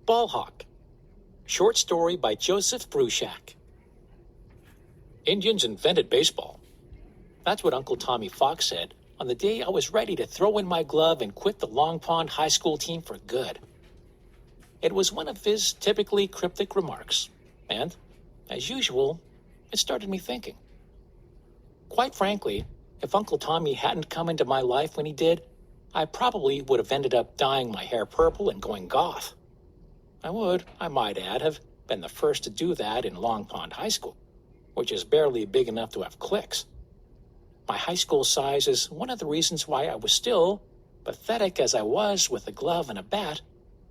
Ball Hawk. Short story by Joseph Bruchac. Indians invented baseball. That's what Uncle Tommy Fox said on the day I was ready to throw in my glove and quit the Long Pond High School team for good. It was one of his typically cryptic remarks, and, as usual, it started me thinking. Quite frankly, if Uncle Tommy hadn't come into my life when he did, I probably would have ended up dyeing my hair purple and going goth. I would, I might add, have been the first to do that in Long Pond High School, which is barely big enough to have cliques. My high school size is one of the reasons why I was still, pathetic as I was with a glove and a bat,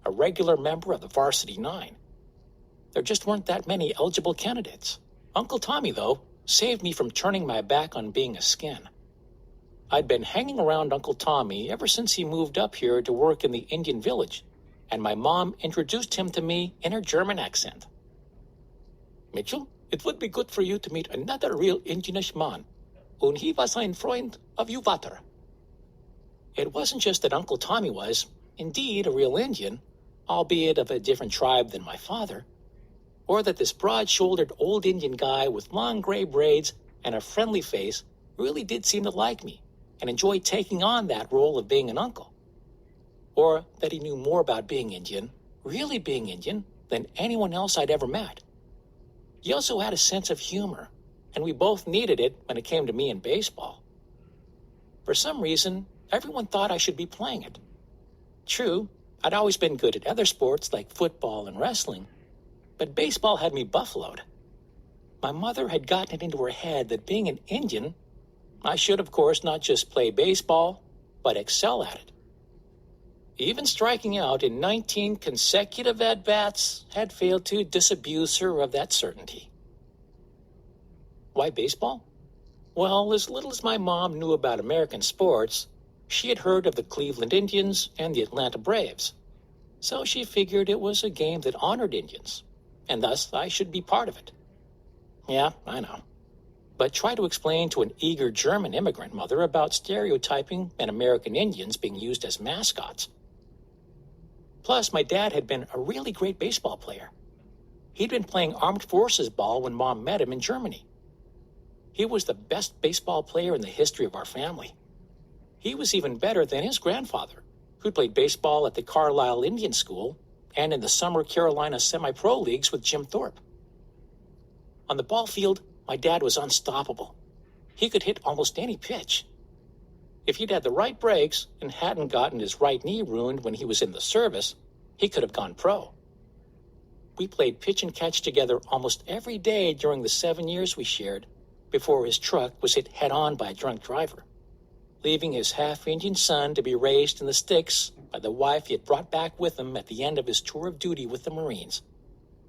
a regular member of the Varsity Nine. There just weren't that many eligible candidates. Uncle Tommy, though, saved me from turning my back on being a skin. I'd been hanging around Uncle Tommy ever since he moved up here to work in the Indian village, and my mom introduced him to me in her German accent. Mitchell, it would be good for you to meet another real Indianish man, and he was ein Freund of you water. It wasn't just that Uncle Tommy was, indeed, a real Indian, albeit of a different tribe than my father, or that this broad-shouldered old Indian guy with long gray braids and a friendly face really did seem to like me and enjoy taking on that role of being an uncle. Or that he knew more about being Indian, really being Indian, than anyone else I'd ever met. He also had a sense of humor, and we both needed it when it came to me and baseball. For some reason, everyone thought I should be playing it. True, I'd always been good at other sports like football and wrestling, but baseball had me buffaloed. My mother had gotten it into her head that being an Indian, I should, of course, not just play baseball, but excel at it. Even striking out in 19 consecutive at-bats had failed to disabuse her of that certainty. Why baseball? Well, as little as my mom knew about American sports, she had heard of the Cleveland Indians and the Atlanta Braves, so she figured it was a game that honored Indians, and thus I should be part of it. Yeah, I know. But try to explain to an eager German immigrant mother about stereotyping and American Indians being used as mascots. Plus, my dad had been a really great baseball player. He'd been playing armed forces ball when Mom met him in Germany. He was the best baseball player in the history of our family. He was even better than his grandfather, who'd played baseball at the Carlisle Indian School and in the Summer Carolina Semi-Pro Leagues with Jim Thorpe. On the ball field, my dad was unstoppable. He could hit almost any pitch. If he'd had the right breaks and hadn't gotten his right knee ruined when he was in the service, he could have gone pro. We played pitch and catch together almost every day during the 7 years we shared before his truck was hit head-on by a drunk driver, leaving his half-Indian son to be raised in the sticks by the wife he had brought back with him at the end of his tour of duty with the Marines,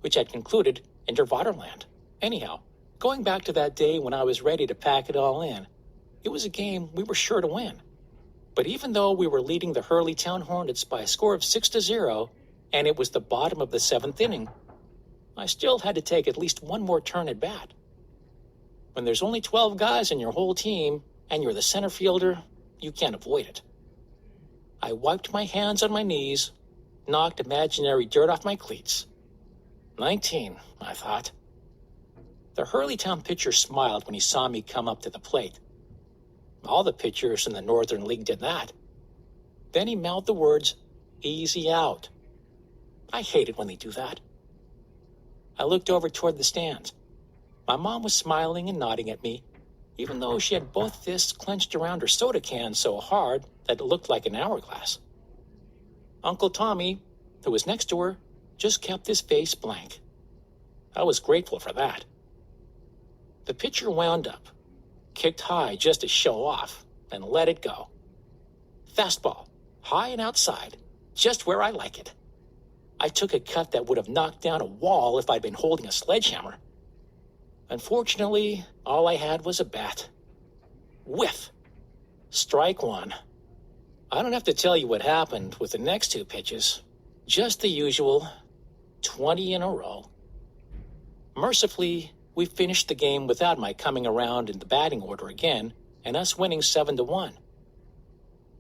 which had concluded in Der Vaterland. Anyhow, going back to that day when I was ready to pack it all in, it was a game we were sure to win. But even though we were leading the Hurleytown Hornets by a score of 6-0, and it was the bottom of the 7th inning, I still had to take at least one more turn at bat. When there's only 12 guys in your whole team, and you're the center fielder, you can't avoid it. I wiped my hands on my knees, knocked imaginary dirt off my cleats. 19, I thought. The Hurleytown pitcher smiled when he saw me come up to the plate. All the pitchers in the Northern League did that. Then he mouthed the words, "Easy out." I hate it when they do that. I looked over toward the stands. My mom was smiling and nodding at me, even though she had both fists clenched around her soda can so hard that it looked like an hourglass. Uncle Tommy, who was next to her, just kept his face blank. I was grateful for that. The pitcher wound up, kicked high just to show off, and let it go. Fastball, high and outside, just where I like it. I took a cut that would have knocked down a wall if I'd been holding a sledgehammer. Unfortunately, all I had was a bat. Whiff. Strike one. I don't have to tell you what happened with the next two pitches. Just the usual, 20 in a row. Mercifully, we finished the game without my coming around in the batting order again, and us winning 7-1.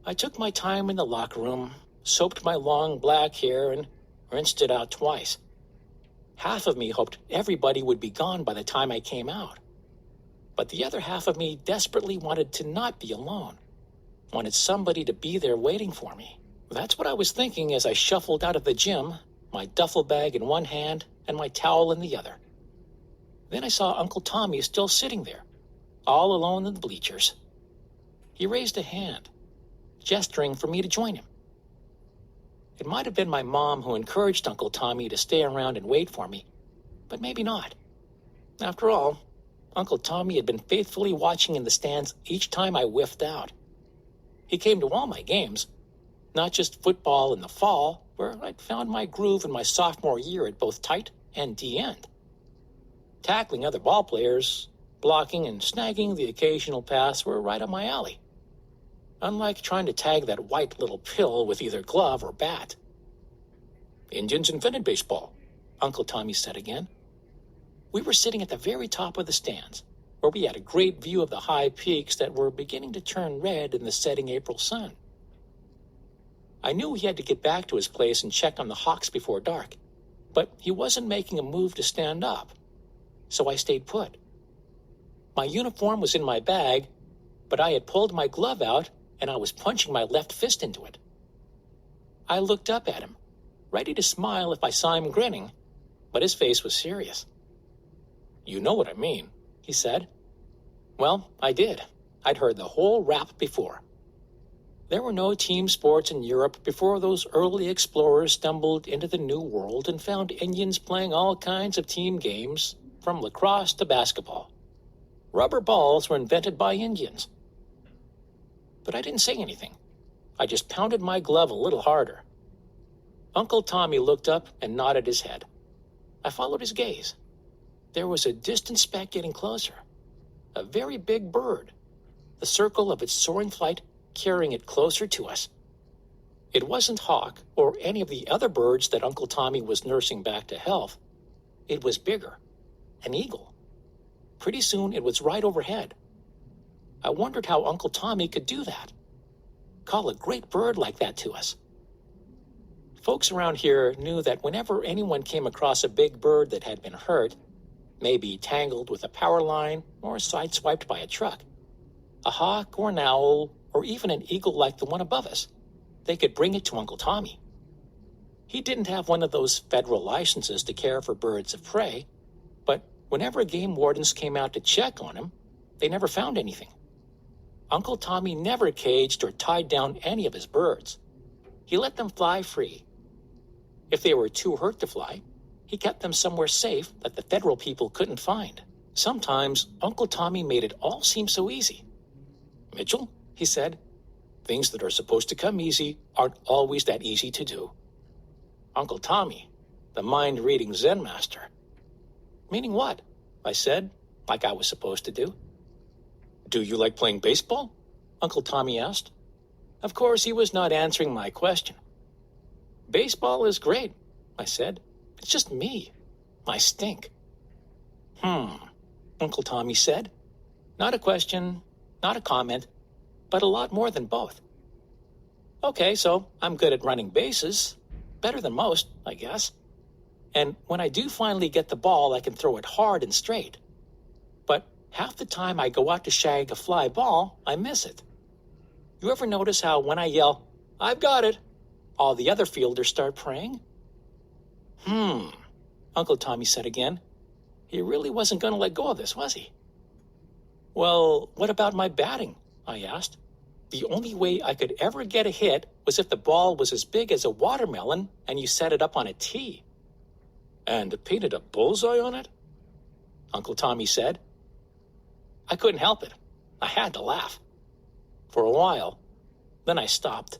I took my time in the locker room, soaped my long black hair, and rinsed it out twice. Half of me hoped everybody would be gone by the time I came out. But the other half of me desperately wanted to not be alone, wanted somebody to be there waiting for me. That's what I was thinking as I shuffled out of the gym, my duffel bag in one hand and my towel in the other. Then I saw Uncle Tommy still sitting there, all alone in the bleachers. He raised a hand, gesturing for me to join him. It might have been my mom who encouraged Uncle Tommy to stay around and wait for me, but maybe not. After all, Uncle Tommy had been faithfully watching in the stands each time I whiffed out. He came to all my games, not just football in the fall, where I'd found my groove in my sophomore year at both tight and D-end. Tackling other ball players, blocking and snagging the occasional pass were right up my alley. Unlike trying to tag that white little pill with either glove or bat. Indians invented baseball, Uncle Tommy said again. We were sitting at the very top of the stands, where we had a great view of the high peaks that were beginning to turn red in the setting April sun. I knew he had to get back to his place and check on the Hawks before dark, but he wasn't making a move to stand up, so I stayed put. My uniform was in my bag, but I had pulled my glove out and I was punching my left fist into it. I looked up at him, ready to smile if I saw him grinning, but his face was serious. "You know what I mean," he said. Well, I did. I'd heard the whole rap before. There were no team sports in Europe before those early explorers stumbled into the New World and found Indians playing all kinds of team games, from lacrosse to basketball. Rubber balls were invented by Indians. But I didn't say anything. I just pounded my glove a little harder. Uncle Tommy looked up and nodded his head. I followed his gaze. There was a distant speck getting closer. A very big bird, the circle of its soaring flight carrying it closer to us. It wasn't hawk or any of the other birds that Uncle Tommy was nursing back to health. It was bigger, an eagle. Pretty soon it was right overhead. I wondered how Uncle Tommy could do that. Call a great bird like that to us. Folks around here knew that whenever anyone came across a big bird that had been hurt, maybe tangled with a power line or sideswiped by a truck, a hawk or an owl or even an eagle like the one above us, they could bring it to Uncle Tommy. He didn't have one of those federal licenses to care for birds of prey, but whenever game wardens came out to check on him, they never found anything. Uncle Tommy never caged or tied down any of his birds. He let them fly free. If they were too hurt to fly, he kept them somewhere safe that the federal people couldn't find. Sometimes Uncle Tommy made it all seem so easy. "Mitchell," he said, "things that are supposed to come easy aren't always that easy to do." Uncle Tommy, the mind-reading Zen master. "Meaning what?" I said, like I was supposed to do. "Do you like playing baseball?" Uncle Tommy asked. Of course, he was not answering my question. "Baseball is great," I said. "It's just me. I stink." Uncle Tommy said. Not a question, not a comment, but a lot more than both. "Okay, so I'm good at running bases. Better than most, I guess. And when I do finally get the ball, I can throw it hard and straight. But half the time I go out to shag a fly ball, I miss it. You ever notice how when I yell, 'I've got it,' all the other fielders start praying?" Uncle Tommy said again. He really wasn't going to let go of this, was he? "Well, what about my batting?" I asked. The only way I could ever get a hit was if the ball was as big as a watermelon and you set it up on a tee. "And painted a bullseye on it?" Uncle Tommy said. I couldn't help it. I had to laugh. For a while, then I stopped,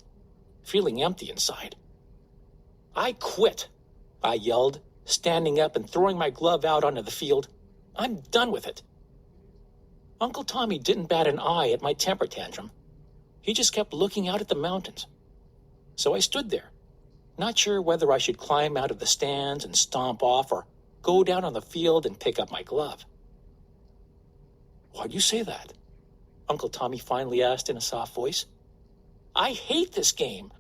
feeling empty inside. "I quit," I yelled, standing up and throwing my glove out onto the field. "I'm done with it." Uncle Tommy didn't bat an eye at my temper tantrum. He just kept looking out at the mountains. So I stood there, not sure whether I should climb out of the stands and stomp off or go down on the field and pick up my glove. "Why'd you say that?" Uncle Tommy finally asked in a soft voice. "I hate this game."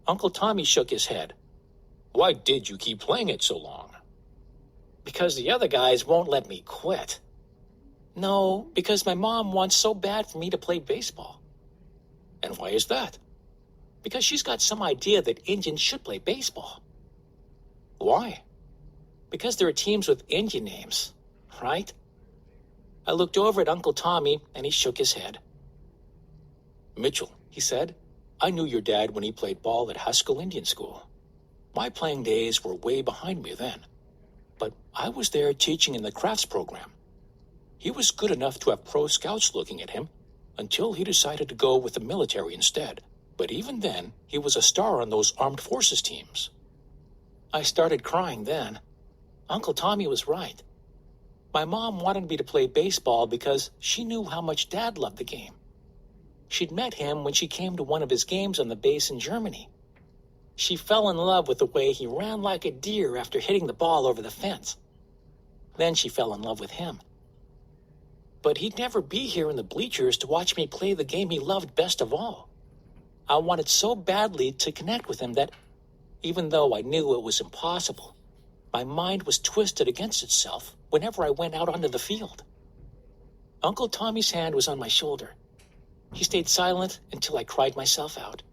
Uncle Tommy shook his head. Why did you keep playing it so long? Because the other guys won't let me quit. No, because my mom wants so bad for me to play baseball. And why is that? Because she's got some idea that Indians should play baseball. Why? Because there are teams with Indian names, right? I looked over at Uncle Tommy, and he shook his head. Mitchell, he said, I knew your dad when he played ball at Haskell Indian School. My playing days were way behind me then. But I was there teaching in the crafts program. He was good enough to have pro scouts looking at him until he decided to go with the military instead. But even then, he was a star on those armed forces teams. I started crying then. Uncle Tommy was right. My mom wanted me to play baseball because she knew how much Dad loved the game. She'd met him when she came to one of his games on the base in Germany. She fell in love with the way he ran like a deer after hitting the ball over the fence. Then she fell in love with him. But he'd never be here in the bleachers to watch me play the game he loved best of all. I wanted so badly to connect with him that, even though I knew it was impossible, my mind was twisted against itself whenever I went out onto the field. Uncle Tommy's hand was on my shoulder. He stayed silent until I cried myself out.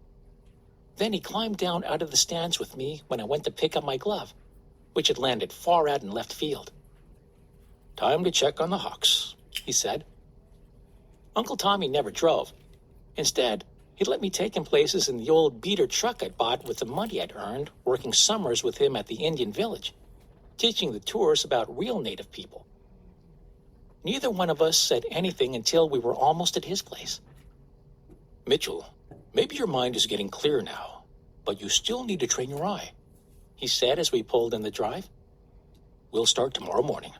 Then he climbed down out of the stands with me when I went to pick up my glove, which had landed far out in left field. Time to check on the Hawks, he said. Uncle Tommy never drove. Instead, he let me take him places in the old beater truck I'd bought with the money I'd earned working summers with him at the Indian village, teaching the tours about real native people. Neither one of us said anything until we were almost at his place. Mitchell, maybe your mind is getting clear now, but you still need to train your eye, he said as we pulled in the drive. We'll start tomorrow morning.